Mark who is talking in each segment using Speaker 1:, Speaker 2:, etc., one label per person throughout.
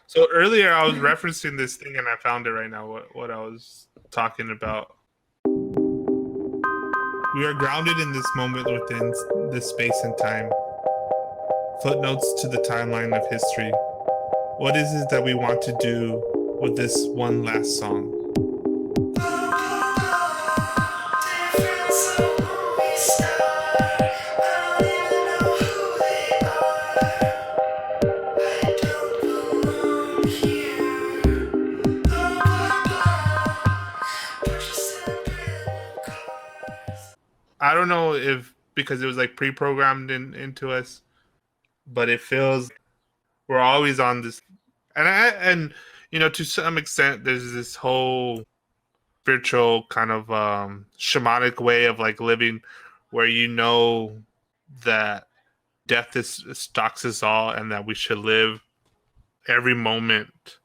Speaker 1: So earlier I was referencing this thing and I found it right now, what I was talking about. We are grounded in this moment within this space and time. Footnotes to the timeline of history. What is it that we want to do with this one last song? I don't know if because it was like pre-programmed into us, but it feels we're always on this, and to some extent there's this whole spiritual kind of shamanic way of like living where that death is stalks us all and that we should live every moment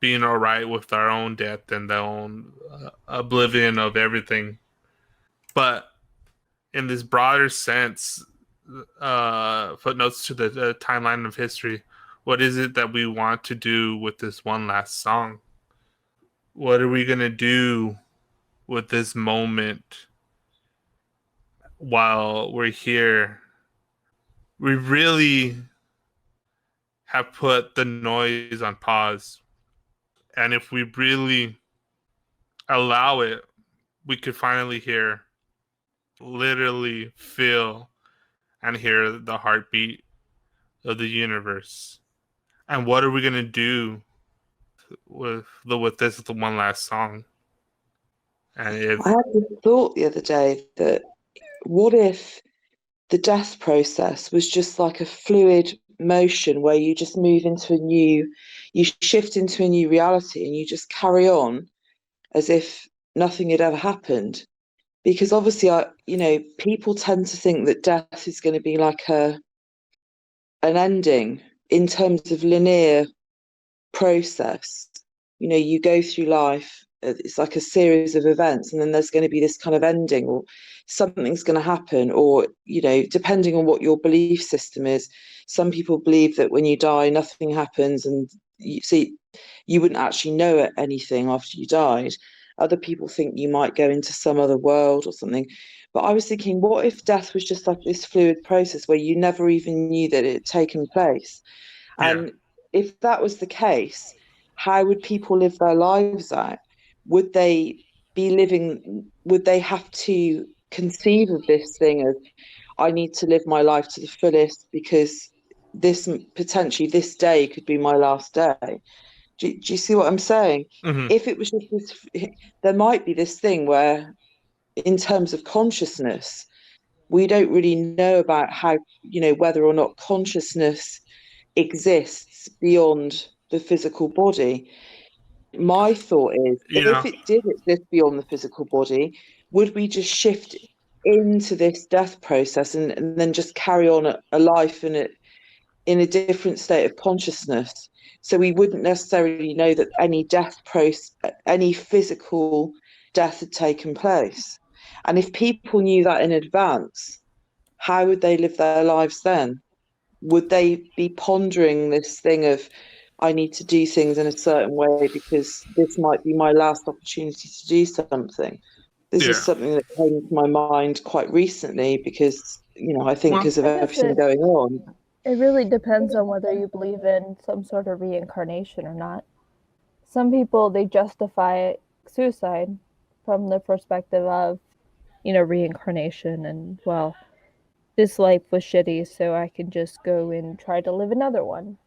Speaker 1: being all right with our own death and the own oblivion of everything. But in this broader sense, footnotes to the timeline of history, what is it that we want to do with this one last song? What are we going to do with this moment while we're here? We really have put the noise on pause. And if we really allow it, we could finally literally feel and hear the heartbeat of the universe. And what are we going to do with this one last song? And
Speaker 2: I had this thought the other day that what if the death process was just like a fluid motion where you just move into you shift into a new reality and you just carry on as if nothing had ever happened? Because obviously, people tend to think that death is going to be like an ending in terms of linear process. You go through life, it's like a series of events, and then there's going to be this kind of ending, or something's going to happen, or depending on what your belief system is. Some people believe that when you die nothing happens, and you wouldn't actually know anything after you died. Other people think you might go into some other world or something. But I was thinking, what if death was just like this fluid process where you never even knew that it had taken place?
Speaker 1: yeah.
Speaker 2: And if that was the case, how would people live their lives out? Would they would they have to conceive of this thing of, I need to live my life to the fullest because potentially this day could be my last day? Do you see what I'm saying?
Speaker 1: Mm-hmm.
Speaker 2: If it was just there might be this thing where, in terms of consciousness, we don't really know about how, whether or not consciousness exists beyond the physical body. My thought is, if it did exist beyond the physical body, would we just shift into this death process and then just carry on a life in a different state of consciousness? So we wouldn't necessarily know that any physical death had taken place. And if people knew that in advance, how would they live their lives then? Would they be pondering this thing of, I need to do things in a certain way because this might be my last opportunity to do something? This is something that came to my mind quite recently because, I think because of everything going on.
Speaker 3: It really depends on whether you believe in some sort of reincarnation or not. Some people, they justify suicide from the perspective of, reincarnation and, well, this life was shitty, so I can just go and try to live another one.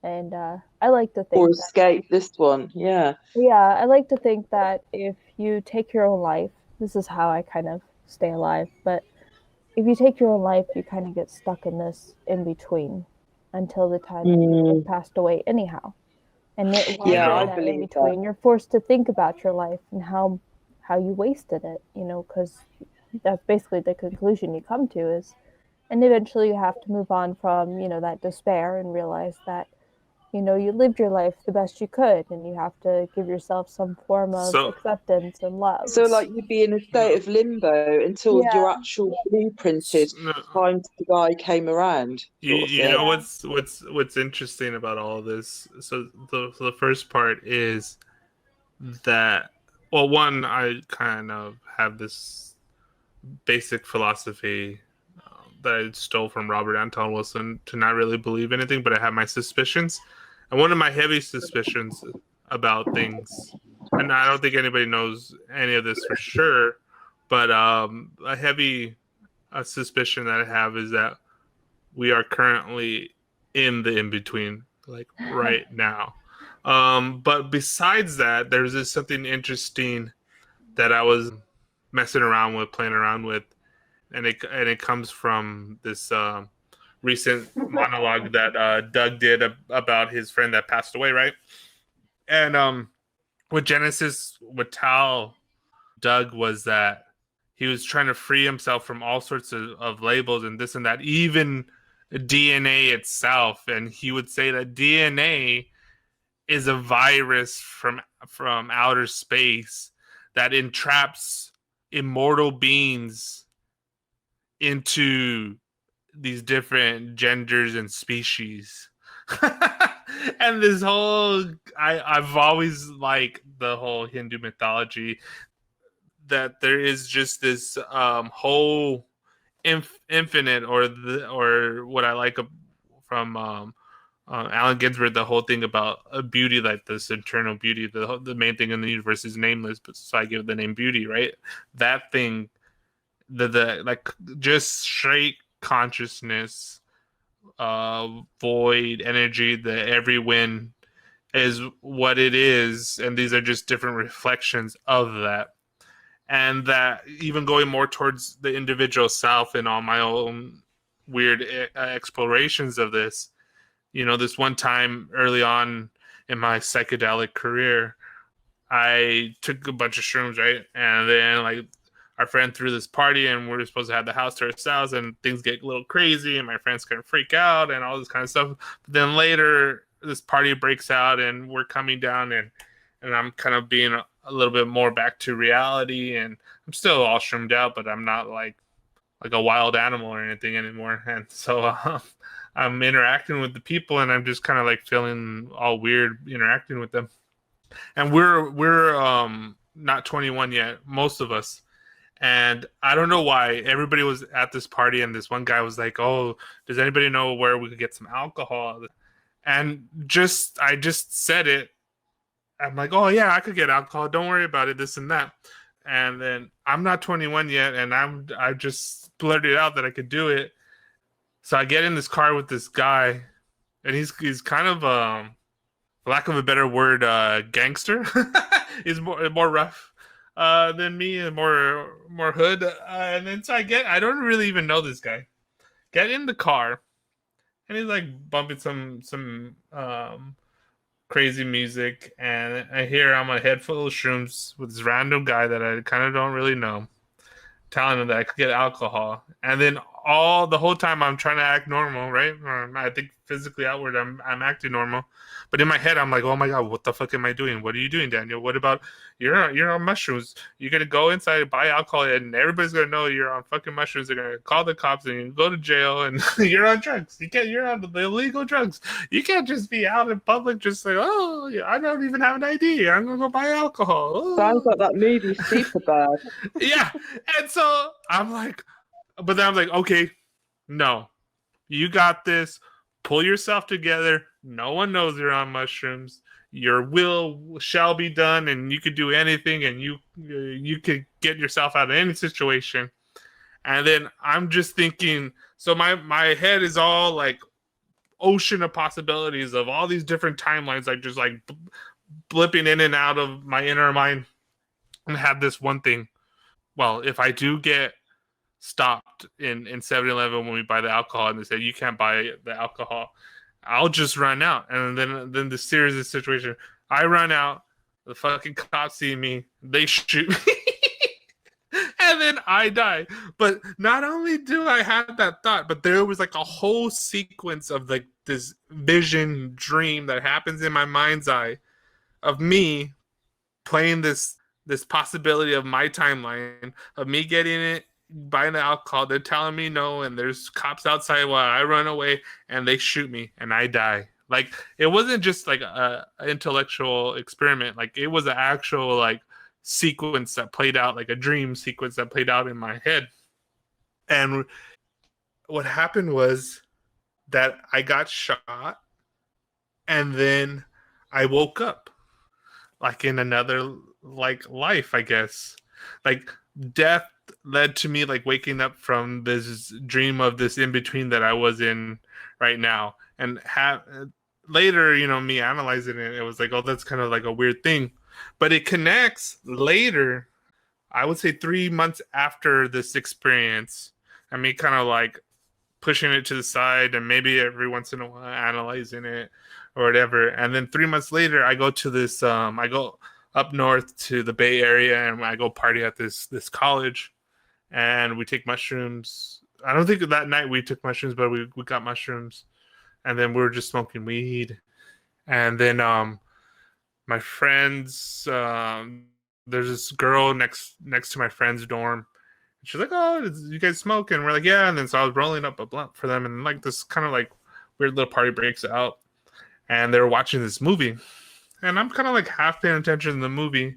Speaker 3: And I like to think,
Speaker 2: or escape this one, yeah.
Speaker 3: Yeah, I like to think that if you take your own life, this is how I kind of stay alive, but if you take your own life, you kind of get stuck in this in between until the time you passed away anyhow. And in between, you're forced to think about your life and how you wasted it, because that's basically the conclusion you come to is, and eventually you have to move on from, that despair and realize that, you lived your life the best you could, and you have to give yourself some form of
Speaker 1: So
Speaker 3: acceptance and love.
Speaker 2: So, like, you'd be in a state of limbo until
Speaker 3: Yeah.
Speaker 2: your actual blueprinted time to die came around, sort of
Speaker 1: you
Speaker 2: thing.
Speaker 1: know what's interesting about all of this? So the first part is that, well, one, I kind of have this basic philosophy that I stole from Robert Anton Wilson to not really believe anything, but I have my suspicions. And one of my heavy suspicions about things, and I don't think anybody knows any of this for sure, but a heavy suspicion that I have is that we are currently in the in between, like right now. But besides that, there's this something interesting that I was messing around with, playing around with, and it comes from this recent monologue that Doug did about his friend that passed away, right? And with Genesis, with Tal, Doug was that he was trying to free himself from all sorts of labels and this and that, even DNA itself. And he would say that DNA is a virus from outer space that entraps immortal beings into these different genders and species. And this whole I've always liked the whole Hindu mythology, that there is just this whole infinite, or what I like from Allen Ginsberg, the whole thing about a beauty, like this eternal beauty. The main thing in the universe is nameless, but so I give it the name beauty, right? That thing, the like just straight consciousness, void energy, the every wind is what it is, and these are just different reflections of that. And that even going more towards the individual self and all my own weird explorations of this, this one time early on in my psychedelic career, I took a bunch of shrooms, right? And then, like, our friend threw this party and we were supposed to have the house to ourselves, and things get a little crazy and my friends kind of freak out and all this kind of stuff. But then later this party breaks out and we're coming down, and I'm kind of being a little bit more back to reality, and I'm still all shroomed out, but I'm not like a wild animal or anything anymore. And so I'm interacting with the people, and I'm just kind of like feeling all weird interacting with them. And we're not 21 yet, most of us. And I don't know why everybody was at this party, and this one guy was like, "Oh, does anybody know where we could get some alcohol?" And I just said it. I'm like, "Oh yeah, I could get alcohol. Don't worry about it. This and that." And then I'm not 21 yet, and I just blurted out that I could do it. So I get in this car with this guy, and he's kind of for lack of a better word, gangster. He's more rough than me, and more hood. And then so I don't really even know this guy. Get in the car, and he's like bumping some crazy music, and I hear I'm a head full of shrooms with this random guy that I kind of don't really know, telling him that I could get alcohol. And then the whole time I'm trying to act normal, right? I think physically outward I'm acting normal, but in my head I'm like, oh my god, what the fuck am I doing? What are you doing, Daniel? What about you're on mushrooms? You're gonna go inside and buy alcohol, and everybody's gonna know you're on fucking mushrooms. They're gonna call the cops and you go to jail, and you're on drugs. You're on the illegal drugs. You can't just be out in public just like, oh, I don't even have an ID. I'm gonna go buy alcohol. Oh.
Speaker 2: Sounds like that movie Superbad.
Speaker 1: Yeah. And so I'm like, but then I'm like, okay, no, you got this. Pull yourself together. No one knows you're on mushrooms. Your will shall be done, and you could do anything, and you could get yourself out of any situation. And then I'm just thinking, so my head is all like ocean of possibilities of all these different timelines, like just like blipping in and out of my inner mind, and had this one thing. Well, if I do get stopped in 7-Eleven when we buy the alcohol, and they say you can't buy the alcohol, I'll just run out. And then the series of situation, I run out, the fucking cops see me, they shoot me. And and then I die. But not only do I have that thought, but there was like a whole sequence of like this vision dream that happens in my mind's eye of me playing this possibility of my timeline, of me getting it, buying the alcohol, they're telling me no, and there's cops outside while I run away and they shoot me and I die. Like, it wasn't just like a intellectual experiment. Like, it was an actual like sequence that played out, like a dream sequence that played out in my head. And what happened was that I got shot and then I woke up like in another like life, I guess. Like, death led to me like waking up from this dream of this in between that I was in right now. And later, you know, me analyzing it, it was like, oh, that's kind of like a weird thing. But it connects later, I would say 3 months after this experience, and me kind of like pushing it to the side and maybe every once in a while analyzing it or whatever. And then 3 months later, I go to this, I go up north to the Bay Area and I go party at this college and we take mushrooms. I don't think that night we took mushrooms, but we got mushrooms. And then we were just smoking weed. And then my friends, there's this girl next to my friend's dorm. She's like, oh, you guys smoke? And we're like, yeah. And then so I was rolling up a blunt for them. And like this kind of like weird little party breaks out. And they're watching this movie. And I'm kind of like half paying attention to the movie.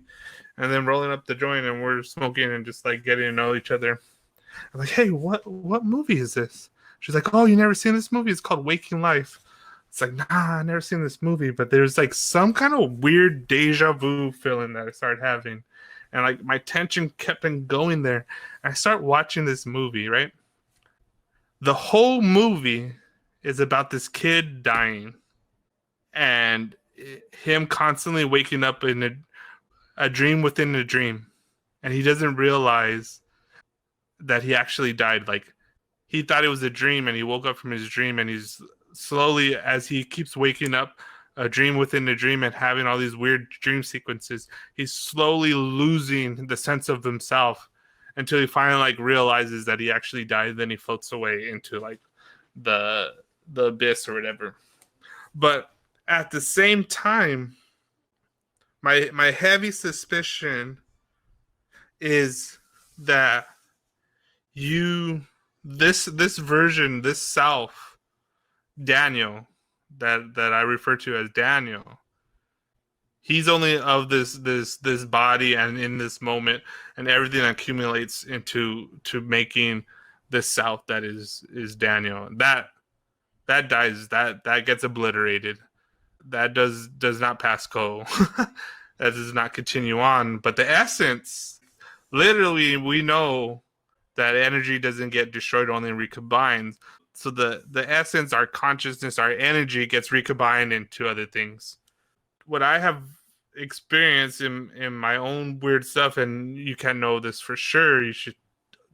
Speaker 1: And then rolling up the joint and we're smoking and just like getting to know each other. I'm like, hey, what movie is this? She's like, oh, you never seen this movie? It's called Waking Life. It's like, nah, I never seen this movie. But there's like some kind of weird deja vu feeling that I started having. And like my tension kept on going there. I start watching this movie, right? The whole movie is about this kid dying. And him constantly waking up in a dream within a dream. And he doesn't realize that he actually died. Like, he thought it was a dream and he woke up from his dream and he's slowly, as he keeps waking up, a dream within a dream and having all these weird dream sequences, he's slowly losing the sense of himself until he finally like realizes that he actually died. Then he floats away into like the abyss or whatever. But at the same time, my heavy suspicion is that this version, this self, Daniel, that I refer to as Daniel, he's only of this body and in this moment, and everything accumulates into making this self that is Daniel. That dies, that gets obliterated. That does not pass go. That does not continue on. But the essence, literally, we know that energy doesn't get destroyed, only recombines. So the essence, our consciousness, our energy gets recombined into other things. What I have experienced in my own weird stuff, and you can know this for sure, you should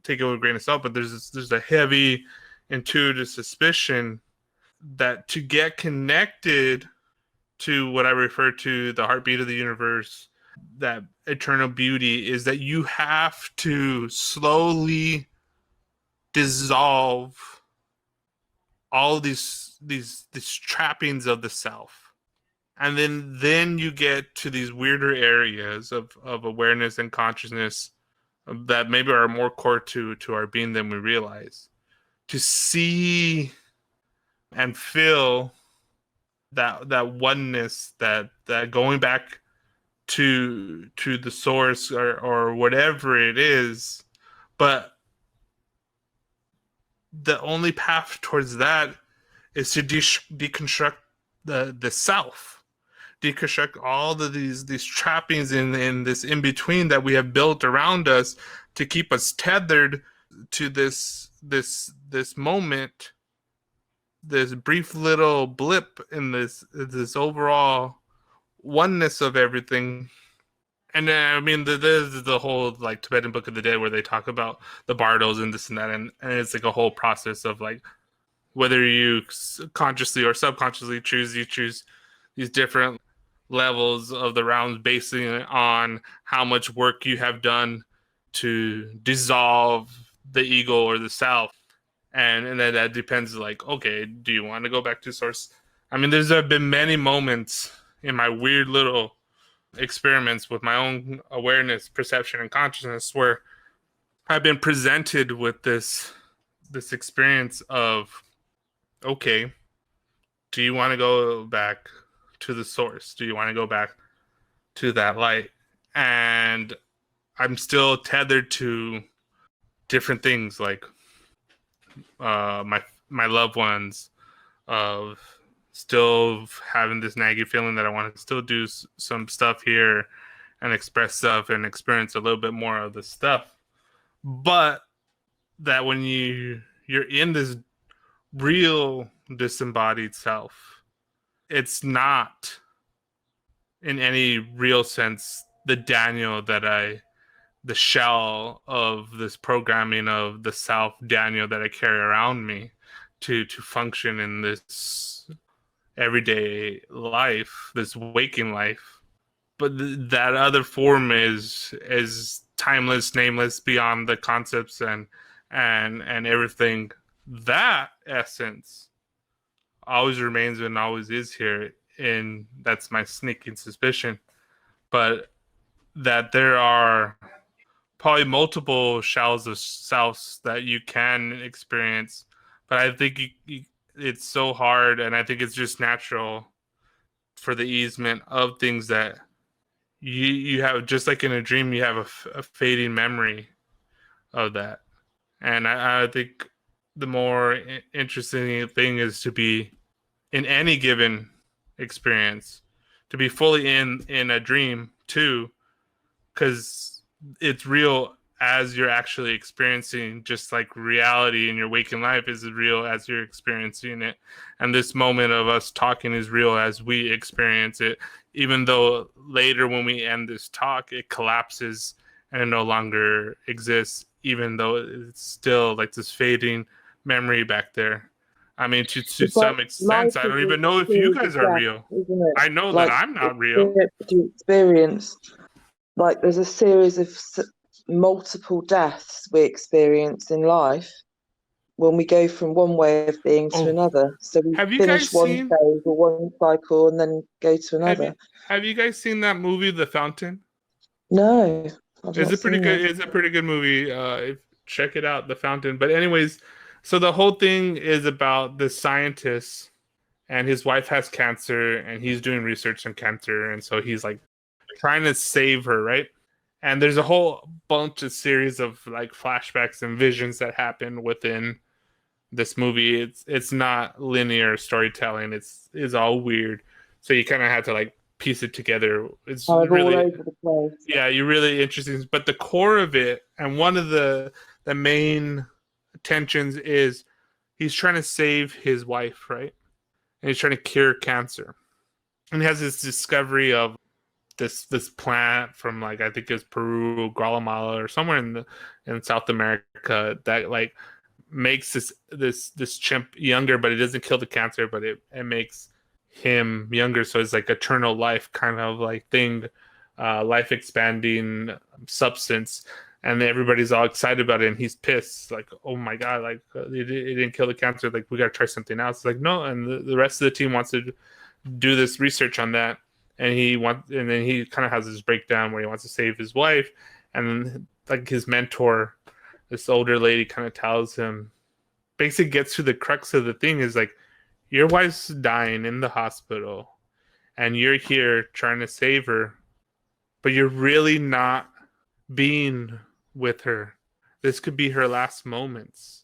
Speaker 1: take it with a grain of salt, but there's a heavy intuitive suspicion that to get connected to what I refer to the heartbeat of the universe, that eternal beauty, is that you have to slowly dissolve all these trappings of the self, and then you get to these weirder areas of awareness and consciousness that maybe are more core to our being than we realize, to see and feel that oneness, that going back to the source or whatever it is. But the only path towards that is to deconstruct the self, deconstruct all of these trappings in this in between that we have built around us to keep us tethered to this moment, this brief little blip in this overall oneness of everything. And I mean, there's the whole like Tibetan Book of the Dead where they talk about the bardos and this and that, and it's like a whole process of like whether you consciously or subconsciously choose these different levels of the realms based on how much work you have done to dissolve the ego or the self. And then that depends, like, okay, do you want to go back to source? I mean, there's been many moments in my weird little experiments with my own awareness, perception, and consciousness where I've been presented with this experience of, okay, do you want to go back to the source? Do you want to go back to that light? And I'm still tethered to different things, like my loved ones, of still having this nagging feeling that I want to still do some stuff here and express stuff and experience a little bit more of the stuff. But that when you're in this real disembodied self, it's not in any real sense the Daniel the shell of this programming of the self Daniel that I carry around me to function in this everyday life, this waking life. But that other form is timeless, nameless, beyond the concepts and everything. That essence always remains and always is here, and that's my sneaking suspicion. But that there are probably multiple shells of selves that you can experience, but I think it's so hard, and I think it's just natural for the easement of things that you have, just like in a dream, you have a fading memory of that. And I think the more interesting thing is to be in any given experience, to be fully in a dream too, because it's real as you're actually experiencing, just like reality in your waking life is as real as you're experiencing it. And this moment of us talking is real as we experience it, even though later when we end this talk, it collapses and it no longer exists, even though it's still like this fading memory back there. I mean, to some extent, I don't even know if you guys are real. I know that I'm not real.
Speaker 2: To experience, like there's a series of multiple deaths we experience in life when we go from one way of being to another. So we finish one phase or one cycle and then go to another.
Speaker 1: Have you guys seen that movie, The Fountain?
Speaker 2: No.
Speaker 1: It's a pretty good. It's a pretty good movie. Check it out, The Fountain. But anyways, so the whole thing is about this scientist, and his wife has cancer, and he's doing research on cancer, and so he's like trying to save her, right? And there's a whole bunch of series of like flashbacks and visions that happen within this movie. It's not linear storytelling. It's all weird. So you kind of have to like piece it together. It's really all over the place. Yeah, you're really interesting. But the core of it, and one of the main tensions is he's trying to save his wife, right? And he's trying to cure cancer. And he has this discovery of this plant from like, I think it's Peru, Guatemala, or somewhere in South America, that like makes this chimp younger, but it doesn't kill the cancer, but it makes him younger. So it's like eternal life kind of like thing, life expanding substance. And everybody's all excited about it, and he's pissed, like, oh my god, like it didn't kill the cancer, like we gotta try something else. Like, no. And the rest of the team wants to do this research on that, and then he kind of has this breakdown where he wants to save his wife, and then, like, his mentor, this older lady, kind of tells him, basically gets to the crux of the thing, is like, your wife's dying in the hospital, and you're here trying to save her, but you're really not being with her. This could be her last moments,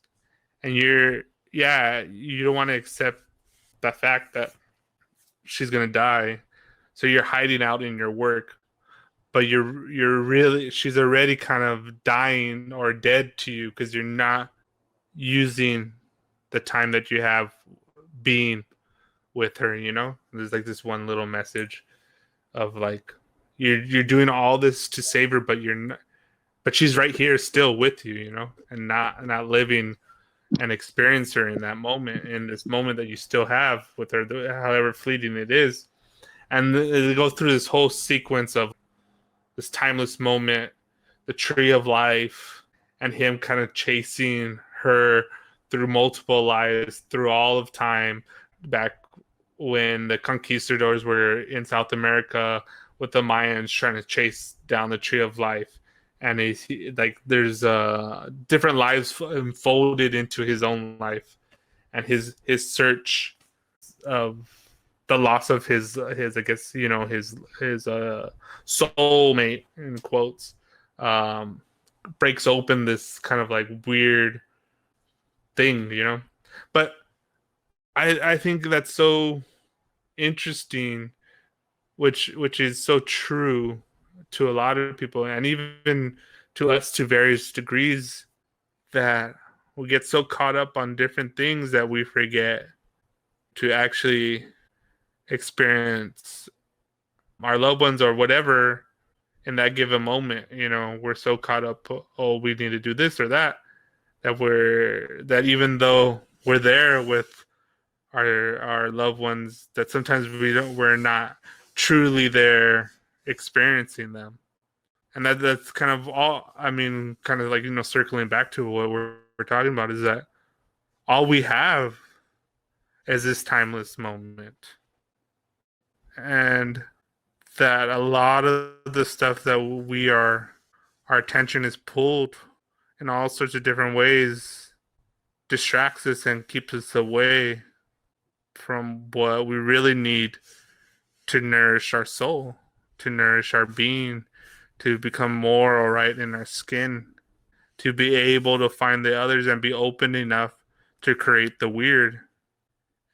Speaker 1: and you don't want to accept the fact that she's gonna die, so you're hiding out in your work, but she's already kind of dying or dead to you because you're not using the time that you have being with her. There's like this one little message of like, you're doing all this to save her, but you're not, but she's right here still with you, and not living and experience her in that moment, in this moment that you still have with her, however fleeting it is. And it goes through this whole sequence of this timeless moment, the tree of life, and him kind of chasing her through multiple lives, through all of time, back when the conquistadors were in South America with the Mayans trying to chase down the tree of life. And there's different lives folded into his own life, and his search of the loss of his I guess his soulmate in quotes, breaks open this kind of like weird thing, But I think that's so interesting, which is so true to a lot of people, and even to us to various degrees, that we get so caught up on different things that we forget to actually experience our loved ones or whatever in that given moment. We're so caught up, oh, we need to do this or that that even though we're there with our loved ones, that sometimes we're not truly there experiencing them. And that's kind of all, kind of like, circling back to what we're talking about, is that all we have is this timeless moment. And that a lot of the stuff that our attention is pulled in all sorts of different ways, distracts us and keeps us away from what we really need to nourish our soul, to nourish our being, to become more all right in our skin, to be able to find the others and be open enough to create the weird.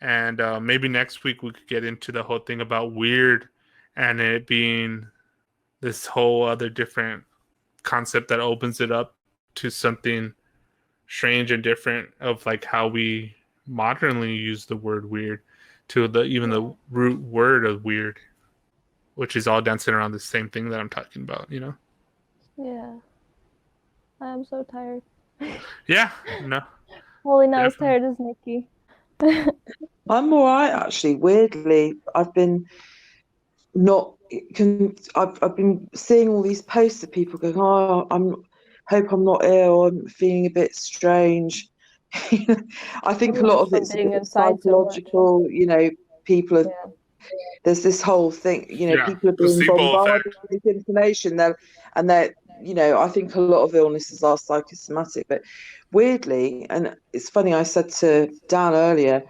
Speaker 1: And maybe next week we could get into the whole thing about weird and it being this whole other different concept that opens it up to something strange and different, of like how we modernly use the word weird, to even the root word of weird, which is all dancing around the same thing that I'm talking about,
Speaker 3: Yeah. I'm so tired.
Speaker 1: Yeah, no.
Speaker 3: Only not as tired as Nikki.
Speaker 2: I'm all right, actually. Weirdly, I've been seeing all these posts of people going, "Oh, hope I'm not ill. I'm feeling a bit strange." I think a lot of it's psychological. People are. Yeah. There's this whole thing. People are being bombarded with information. I think a lot of illnesses are psychosomatic. But weirdly, and it's funny, I said to Dan earlier,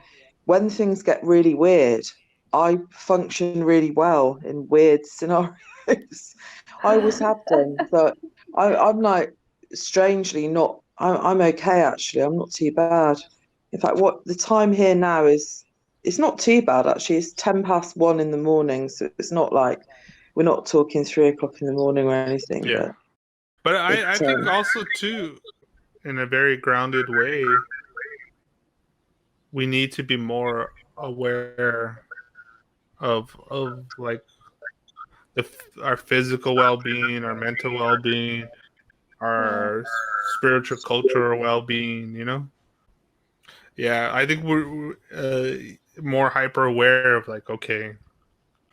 Speaker 2: when things get really weird, I function really well in weird scenarios. I always have done. So I'm like, strangely not. I'm okay, actually. I'm not too bad. In fact, what the time here now is, it's not too bad, actually. It's 1:10 in the morning, so it's not like we're not talking 3:00 in the morning or anything.
Speaker 1: Yeah, but I think also too, in a very grounded way, we need to be more aware of like our physical well-being, our mental well-being, our spiritual, cultural well-being. Yeah, I think we're more hyper aware of like, okay,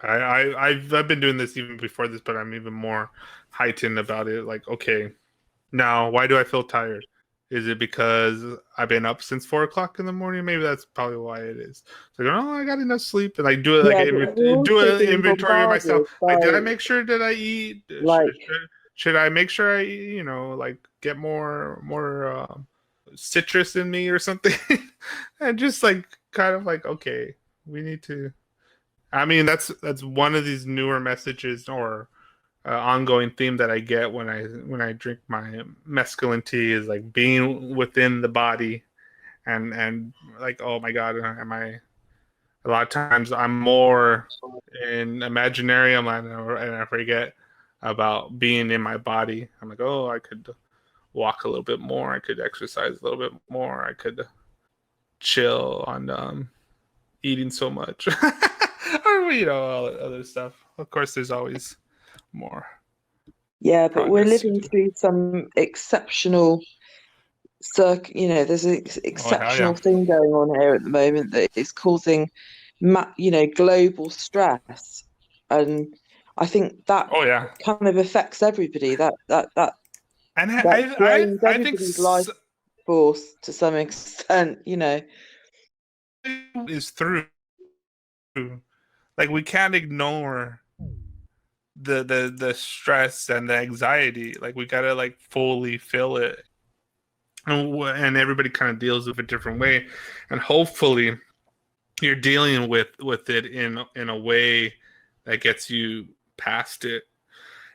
Speaker 1: I've been doing this even before this, but I'm even more heightened about it. Like, okay, now why do I feel tired? Is it because I've been up since 4:00 in the morning? Maybe that's probably why it is. So, I got enough sleep, and I do it do an inventory of myself. Like, did I make sure that I eat? Should I make sure I, like get more citrus in me or something? And just like kind of like, okay, we need to. That's one of these newer messages or ongoing theme that I get when I drink my mescaline tea, is like being within the body, and like, oh my God, am I? A lot of times I'm more in imaginarium, and I forget about being in my body. I'm like, oh, I could walk a little bit more, I could exercise a little bit more, I could chill on eating so much, or all other stuff. Of course, there's always more.
Speaker 2: Yeah, but we're living through some exceptional there's an exceptional thing going on here at the moment that is causing global stress, and I think that kind of affects everybody. That
Speaker 1: And
Speaker 2: That drains
Speaker 1: I think
Speaker 2: everybody's life force to some extent,
Speaker 1: is through. Like, we can't ignore the stress and the anxiety. Like, we gotta like fully feel it, and everybody kind of deals with it a different way, and hopefully you're dealing with it in a way that gets you past it.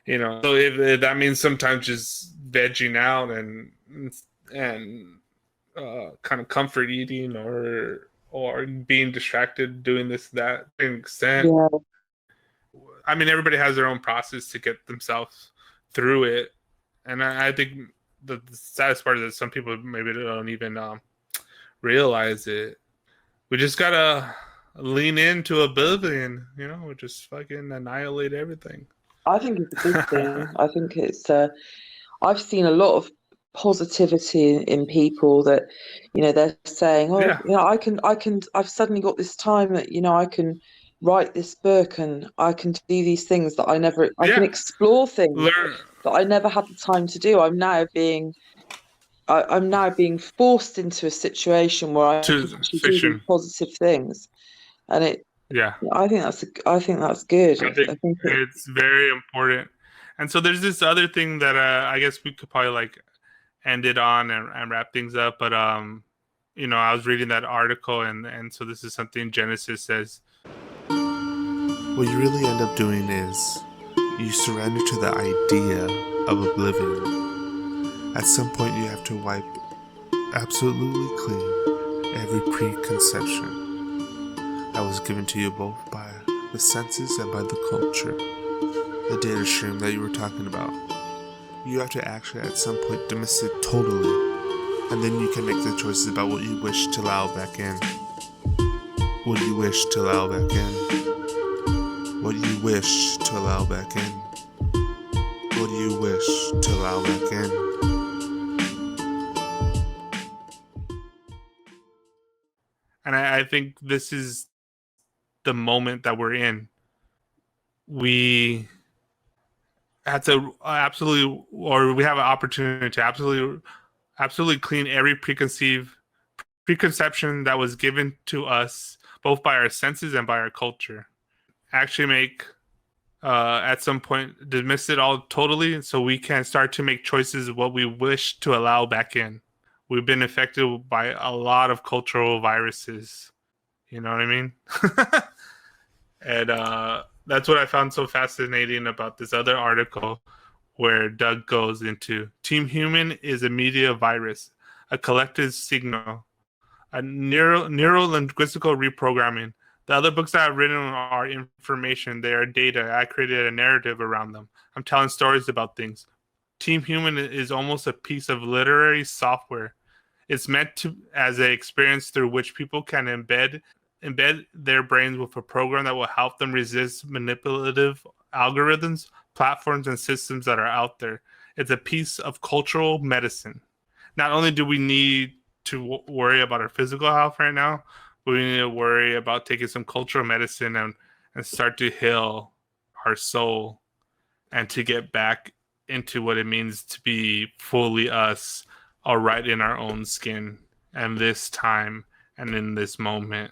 Speaker 1: So if that means sometimes just vegging out and kind of comfort eating, or being distracted doing this, that, to an extent.
Speaker 2: Yeah.
Speaker 1: I mean, everybody has their own process to get themselves through it, and I think the saddest part is that some people maybe don't even realize it. We just gotta lean into Oblivion, just fucking annihilate everything.
Speaker 2: I think it's a good thing. I think I've seen a lot of positivity in people that, they're saying, oh,
Speaker 1: Yeah.
Speaker 2: I've suddenly got this time that, I can write this book and I can do these things that I can
Speaker 1: Yeah.
Speaker 2: explore things
Speaker 1: Learn
Speaker 2: that I never had the time to do. I'm now being forced into a situation where I
Speaker 1: to
Speaker 2: can actually do these
Speaker 1: fiction.
Speaker 2: positive things, and
Speaker 1: Yeah.
Speaker 2: I think that's good.
Speaker 1: I think
Speaker 2: I think
Speaker 1: it's very important. And so there's this other thing that I guess we could probably like end it on and wrap things up. But I was reading that article, and so this is something Genesis says.
Speaker 4: What you really end up doing is you surrender to the idea of oblivion. At some point you have to wipe absolutely clean every preconception that was given to you both by the senses and by the culture. The data stream that you were talking about. You have to actually at some point dismiss it totally, and then you can make the choices about what you wish to allow back in. What you wish to allow back in. What you wish to allow back in. What do you wish to allow back in?
Speaker 1: And I think this is the moment that we're in. We have to we have an opportunity to absolutely clean every preconception that was given to us, both by our senses and by our culture. Actually make, at some point, dismiss it all totally, so we can start to make choices of what we wish to allow back in. We've been affected by a lot of cultural viruses. You know what I mean? And that's what I found so fascinating about this other article, where Doug goes into Team Human is a media virus, a collective signal, a neuro-linguistical reprogramming. The other books that I've written are information. They are data. I created a narrative around them. I'm telling stories about things. Team Human is almost a piece of literary software. It's meant to as an experience through which people can embed their brains with a program that will help them resist manipulative algorithms, platforms, and systems that are out there. It's a piece of cultural medicine. Not only do we need to worry about our physical health right now, but we need to worry about taking some cultural medicine and start to heal our soul and to get back into what it means to be fully us, all right in our own skin, and this time and in this moment.